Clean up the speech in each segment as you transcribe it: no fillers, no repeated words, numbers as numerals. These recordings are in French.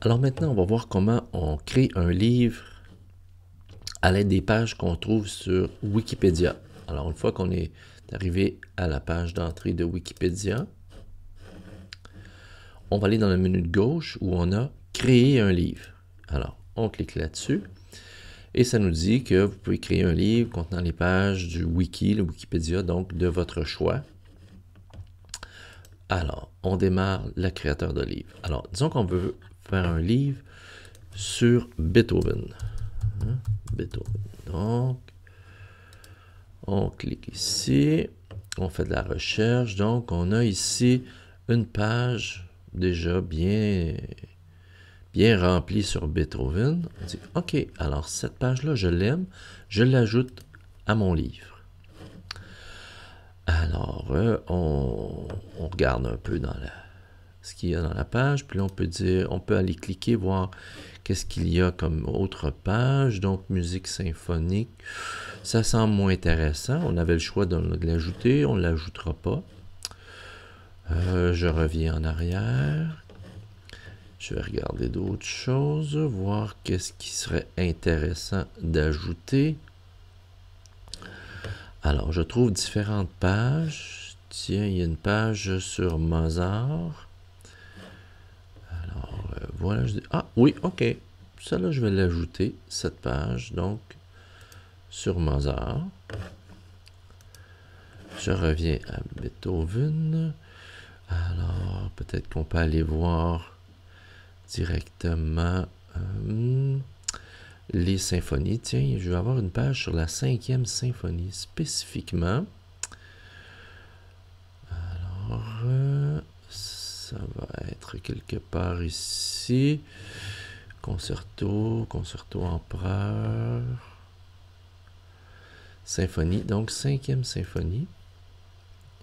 Alors maintenant, on va voir comment on crée un livre à l'aide des pages qu'on trouve sur Wikipédia. Alors une fois qu'on est arrivé à la page d'entrée de Wikipédia, on va aller dans le menu de gauche où on a créer un livre. Alors on clique là-dessus et ça nous dit que vous pouvez créer un livre contenant les pages du wiki, le Wikipédia, donc de votre choix. Alors, on démarre le créateur de livre. Alors, disons qu'on veut faire un livre sur Beethoven. Beethoven. Donc, on clique ici. On fait de la recherche. Donc, on a ici une page déjà bien remplie sur Beethoven. On dit, OK, alors cette page-là, je l'aime. Je l'ajoute à mon livre. Alors, on regarde un peu dans ce qu'il y a dans la page, puis là, on peut aller cliquer, voir qu'est-ce qu'il y a comme autre page, donc musique symphonique. Ça semble moins intéressant, on avait le choix de l'ajouter, on ne l'ajoutera pas. Je reviens en arrière. Je vais regarder d'autres choses, voir qu'est-ce qui serait intéressant d'ajouter. Alors, je trouve différentes pages. Tiens, il y a une page sur Mozart. Alors, voilà. Ah, oui, OK. Celle-là, je vais l'ajouter, cette page, donc, sur Mozart. Je reviens à Beethoven. Alors, peut-être qu'on peut aller voir directement les symphonies. Tiens, je vais avoir une page sur la 5e symphonie spécifiquement. Alors, ça va être quelque part ici. Concerto empereur. Symphonie, donc 5e symphonie.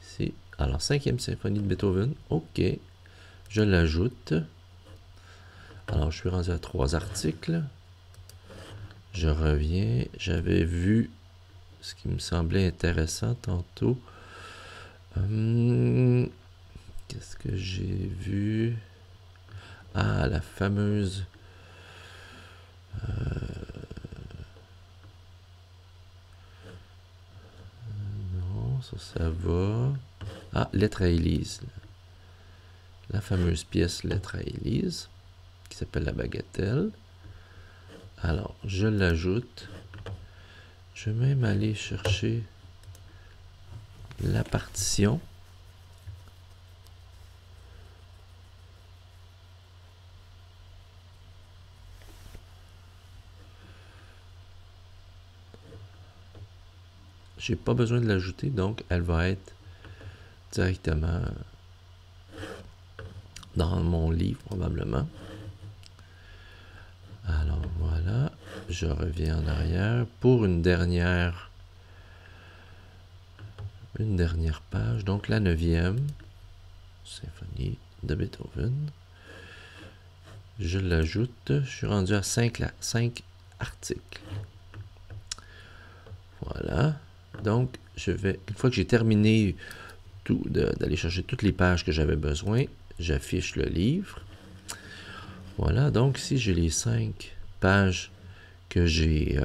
Ici. Alors, 5e symphonie de Beethoven. OK. Je l'ajoute. Alors, je suis rendu à 3 articles. Je reviens. J'avais vu ce qui me semblait intéressant tantôt. Qu'est-ce que j'ai vu? Ah, la fameuse... non, ça va. Ah, lettre à Élise. La fameuse pièce lettre à Élise, qui s'appelle la bagatelle. Alors, je l'ajoute. Je vais même aller chercher la partition. J'ai pas besoin de l'ajouter, donc elle va être directement dans mon livre probablement. Alors voilà, je reviens en arrière pour une dernière page, donc la 9e symphonie de Beethoven. Je l'ajoute, je suis rendu à 5 articles. Voilà, donc je vais, une fois que j'ai terminé d'aller chercher toutes les pages que j'avais besoin, j'affiche le livre. Voilà, donc si j'ai les 5 pages que j'ai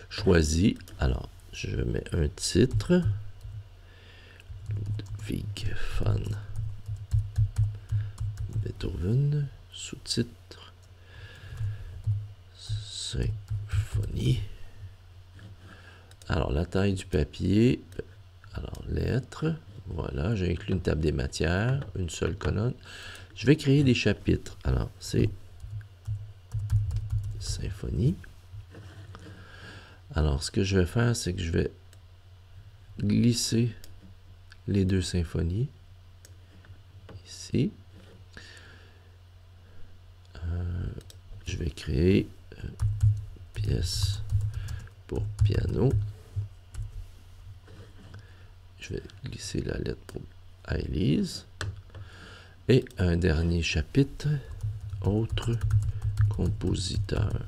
choisies, alors je mets un titre, Ludwig van Beethoven, sous-titre, symphonie. Alors la taille du papier, alors lettres, voilà, j'ai inclus une table des matières, une seule colonne. Je vais créer des chapitres. Alors, c'est symphonie. Alors, ce que je vais faire, c'est que je vais glisser les 2 symphonies ici. Je vais créer pièce pour piano. Je vais glisser la lettre pour Élise. Et un dernier chapitre, autre compositeur,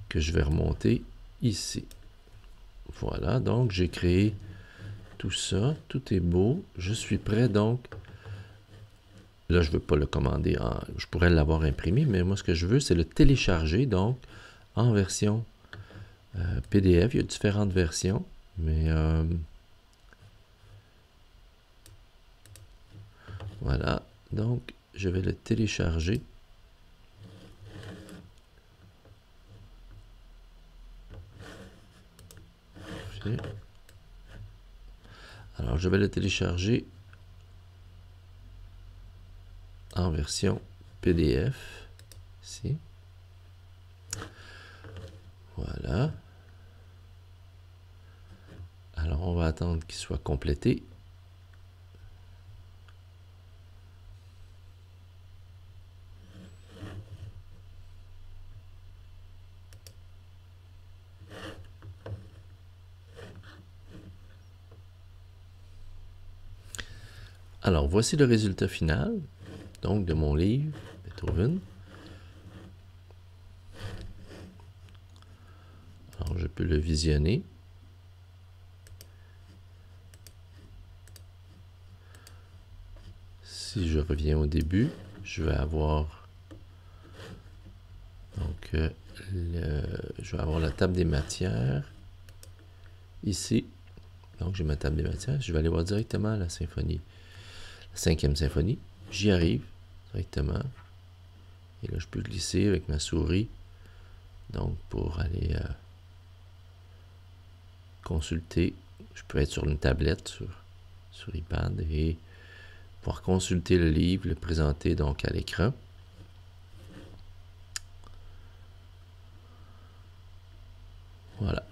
que je vais remonter ici. Voilà, donc j'ai créé tout ça, tout est beau. Je suis prêt donc Là, je ne veux pas le commander. Je pourrais l'avoir imprimé, mais moi, ce que je veux, c'est le télécharger, donc, en version PDF. Il y a différentes versions, mais voilà. Donc, je vais le télécharger. Alors, je vais le télécharger en version PDF. Ici. Voilà. Alors, on va attendre qu'il soit complété. Alors, voici le résultat final, donc, de mon livre, Beethoven. Alors, je peux le visionner. Si je reviens au début, je vais avoir donc je vais avoir la table des matières ici. Donc j'ai ma table des matières. Je vais aller voir directement la symphonie, la 5e symphonie. J'y arrive directement. Et là, je peux glisser avec ma souris. Donc pour aller consulter, je peux être sur une tablette, sur iPad et pouvoir consulter le livre, le présenter donc à l'écran. Voilà.